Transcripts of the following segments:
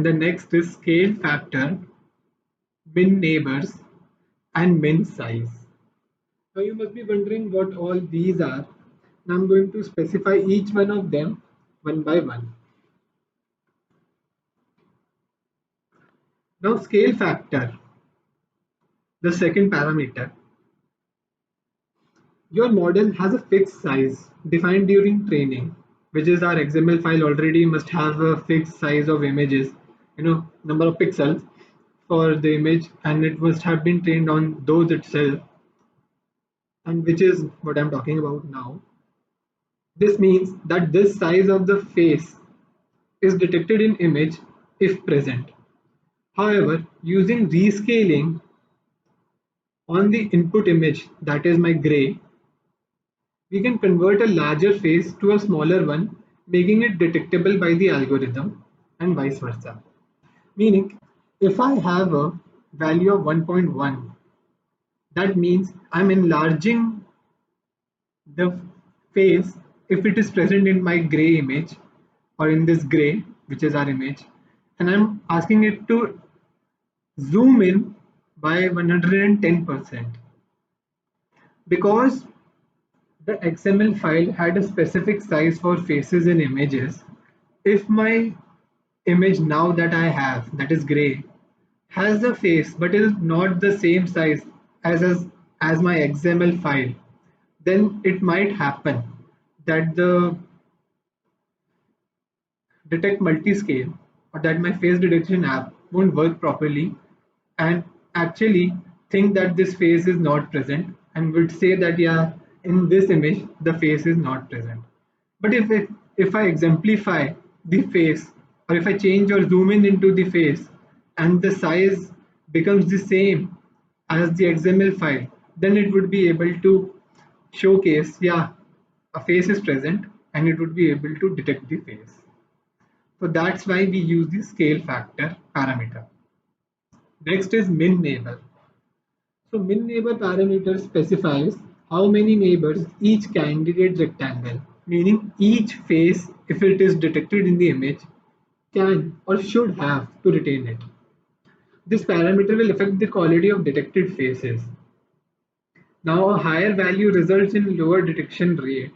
And the next is scale factor, min neighbors, and min size. Now you must be wondering what all these are. Now I'm going to specify each one of them one by one. Now scale factor, the second parameter. Your model has a fixed size defined during training, which is our XML file already must have a fixed size of images, number of pixels for the image, and it must have been trained on those itself, and which is what I'm talking about now. This means that this size of the face is detected in image if present. However, using rescaling on the input image, that is my gray, we can convert a larger face to a smaller one, making it detectable by the algorithm and vice versa. Meaning, if I have a value of 1.1, that means I'm enlarging the face if it is present in my gray image or in this gray, which is our image, and I'm asking it to zoom in by 110%. Because the XML file had a specific size for faces and images, if my image now that I have, that is gray, has a face but is not the same size as my XML file, then it might happen that the detect multiscale or that my face detection app won't work properly and actually think that this face is not present and would say that yeah, in this image the face is not present. But if I exemplify the face, or if I change or zoom in into the face and the size becomes the same as the XML file, then it would be able to showcase yeah, a face is present and it would be able to detect the face. So that's why we use the scale factor parameter. Next is min neighbor. So min neighbor parameter specifies how many neighbors each candidate rectangle, meaning each face, if it is detected in the image, can or should have to retain it. This parameter will affect the quality of detected faces. Now a higher value results in lower detection rate,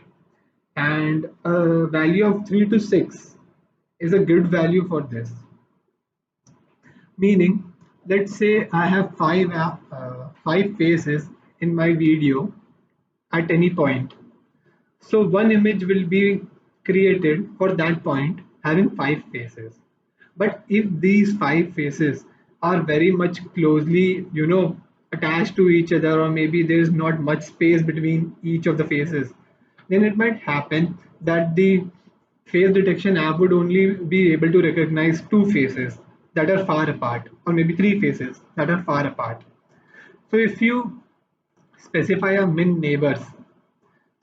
and a value of 3 to 6 is a good value for this. Meaning, let's say I have five faces in my video at any point. So one image will be created for that point having five faces. But if these five faces are very much closely, attached to each other, or maybe there is not much space between each of the faces, then it might happen that the face detection app would only be able to recognize two faces that are far apart, or maybe three faces that are far apart. So if you specify a min neighbors,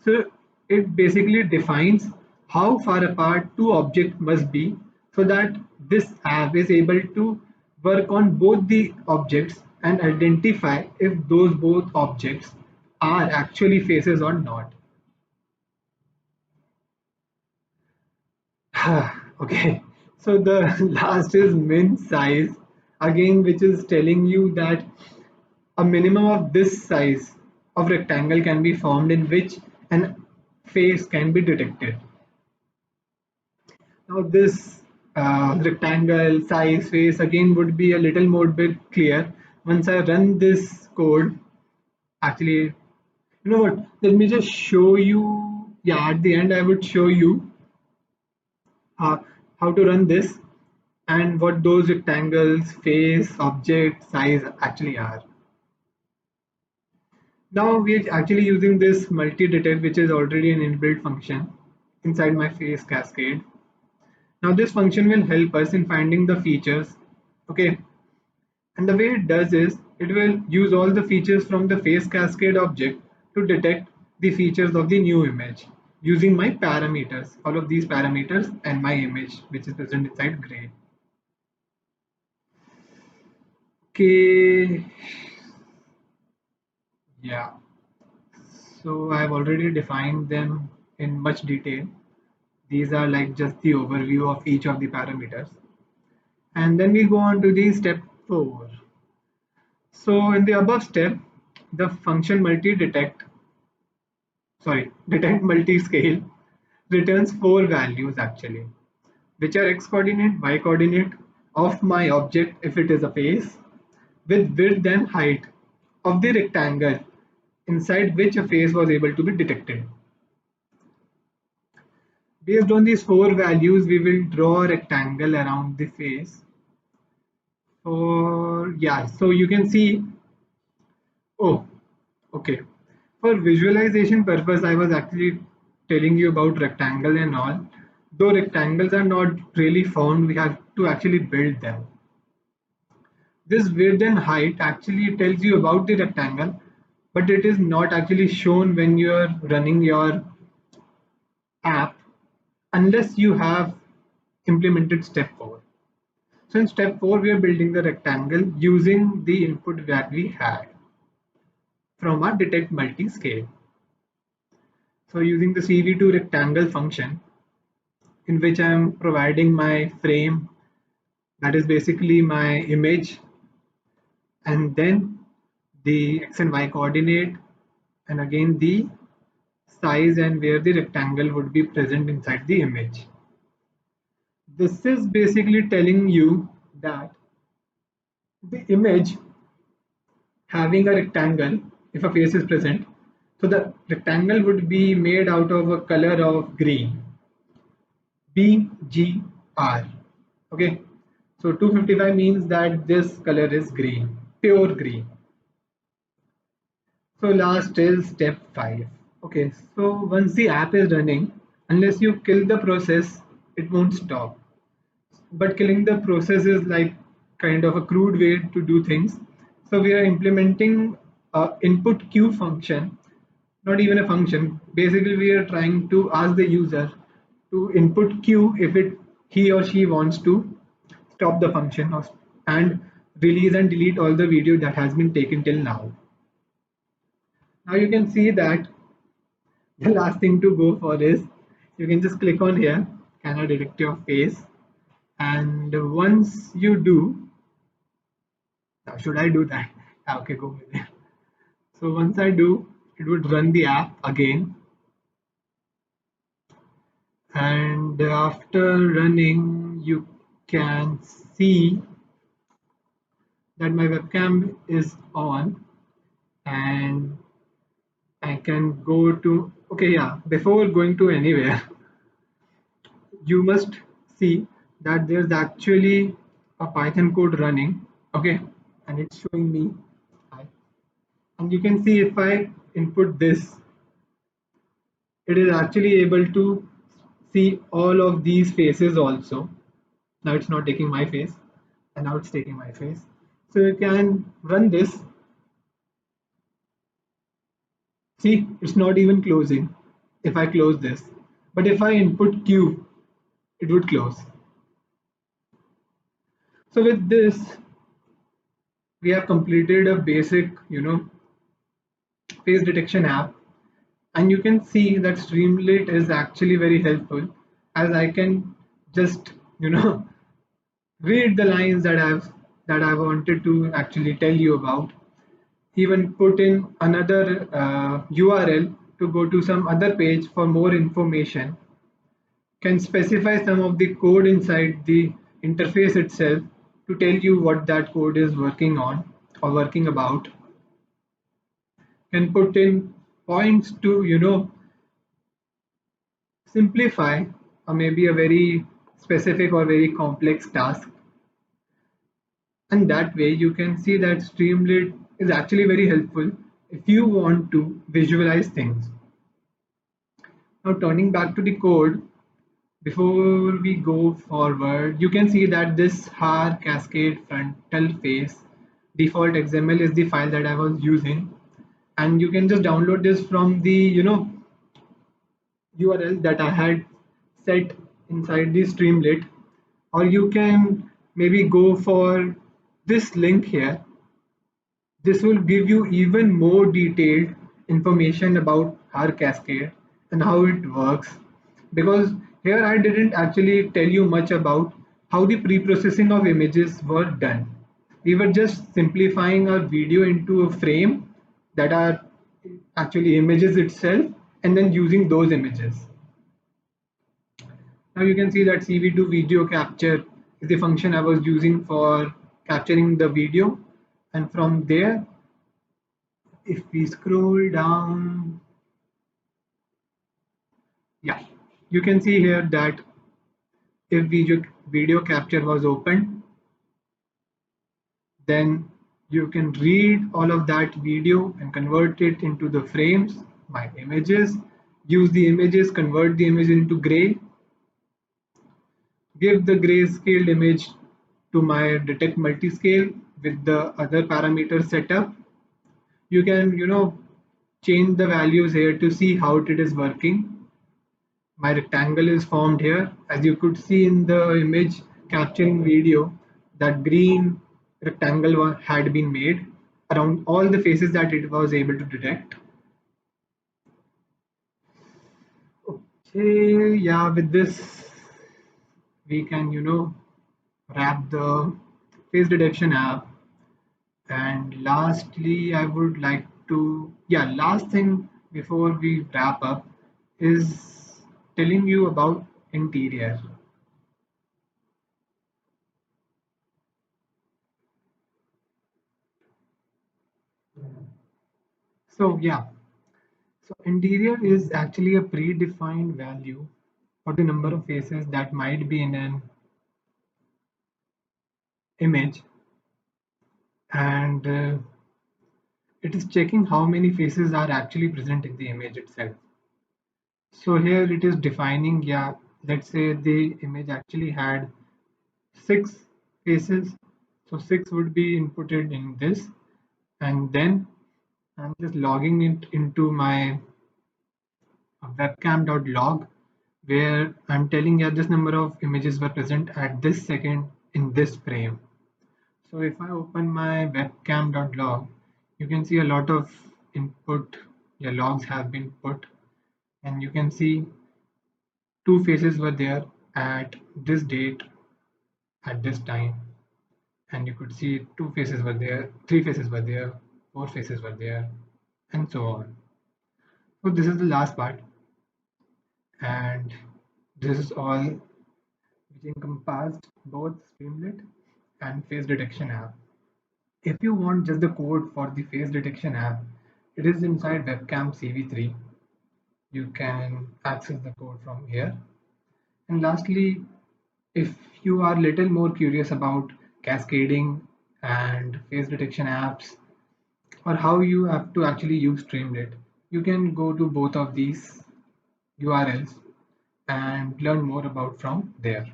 so it basically defines how far apart two objects must be so that this app is able to work on both the objects and identify if those both objects are actually faces or not. Okay, so the last is min size, again, which is telling you that a minimum of this size of rectangle can be formed in which an face can be detected. Now this rectangle size face again would be a little more bit clear once I run this code. Actually, you know what? Let me just show you. Yeah, at the end I would show you uh, how to run this and what those rectangles, face, object, size actually are. Now we're actually using this multi-detect, which is already an inbuilt function inside my face cascade. Now this function will help us in finding the features. Okay, and the way it does is it will use all the features from the face cascade object to detect the features of the new image using my parameters, all of these parameters and my image which is present inside gray. Okay, yeah, so I've already defined them in much detail. These are like just the overview of each of the parameters. And then we go on to the step 4. So in the above step, the function detect multi-scale returns 4 values actually, which are x coordinate, y coordinate of my object if it is a face, with width and height of the rectangle inside which a face was able to be detected. Based on these 4 values, we will draw a rectangle around the face. So you can see, oh, okay. For visualization purpose, I was actually telling you about rectangle and all. Though rectangles are not really found, we have to actually build them. This width and height actually tells you about the rectangle, but it is not actually shown when you are running your app unless you have implemented step 4. So in step 4, we are building the rectangle using the input that we had from our detect multi-scale. So using the CV2 rectangle function, in which I am providing my frame, that is basically my image, and then the x and y coordinate, and again the size and where the rectangle would be present inside the image. This is basically telling you that the image having a rectangle, if a face is present, so the rectangle would be made out of a color of green, BGR. Okay, so 255 means that this color is green, pure green. So last is step 5. Okay, so once the app is running, unless you kill the process, it won't stop. But killing the process is like kind of a crude way to do things. So we are implementing a input queue function, not even a function. Basically, we are trying to ask the user to input queue if he or she wants to stop the function and release and delete all the video that has been taken till now. Now you can see that the last thing to go for is you can just click on here, can I detect your face? And once you do, now should I do that? Okay, go with it. So once I do, it would run the app again. And after running, you can see that my webcam is on and I can go to, okay, yeah, before going to anywhere, you must see that there's actually a Python code running, okay, and it's showing me, and you can see if I input this, it is actually able to see all of these faces also. Now it's not taking my face, and now it's taking my face. So you can run this. See, it's not even closing if I close this. But if I input Q, it would close. So with this, we have completed a basic, face detection app. And you can see that Streamlit is actually very helpful as I can just, read the lines that I wanted to actually tell you about, even put in another URL to go to some other page for more information, can specify some of the code inside the interface itself to tell you what that code is working on or working about, can put in points to simplify or maybe a very specific or very complex task, and that way you can see that Streamlit is actually very helpful if you want to visualize things. Now turning back to the code, before we go forward, you can see that this har cascade frontal face default XML is the file that I was using, and you can just download this from the URL that I had set inside the Streamlit, or you can maybe go for this link here. This will give you even more detailed information about har cascade and how it works, because here I didn't actually tell you much about how the pre-processing of images were done. We were just simplifying our video into a frame that are actually images itself, and then using those images. Now you can see that CV2 video capture is the function I was using for capturing the video. And from there, if we scroll down, yeah, you can see here that if video capture was opened, then you can read all of that video and convert it into the frames, my images, use the images, convert the image into gray, give the grayscale image to my detect multiscale with the other parameters set up. You can, change the values here to see how it is working. My rectangle is formed here. As you could see in the image capturing video, that green rectangle had been made around all the faces that it was able to detect. Okay, yeah, with this, we can, wrap the face detection app. And lastly, I would like to, yeah, last thing before we wrap up is telling you about interior. So yeah, so interior is actually a predefined value for the number of faces that might be in an image, and it is checking how many faces are actually present in the image itself. So here it is defining, yeah, let's say the image actually had 6 faces, so 6 would be inputted in this, and then I'm just logging it into my webcam.log, where I'm telling you this number of images were present at this second in this frame. So if I open my webcam.log, you can see a lot of input, your logs have been put, and you can see 2 faces were there at this date at this time, and you could see 2 faces were there, 3 faces were there, 4 faces were there, and so on. So this is the last part, and this is all which encompassed both Streamlit and face detection app. If you want just the code for the face detection app, it is inside webcam CV3. You can access the code from here. And lastly, if you are little more curious about cascading and face detection apps, or how you have to actually use Streamlit, you can go to both of these URLs and learn more about from there.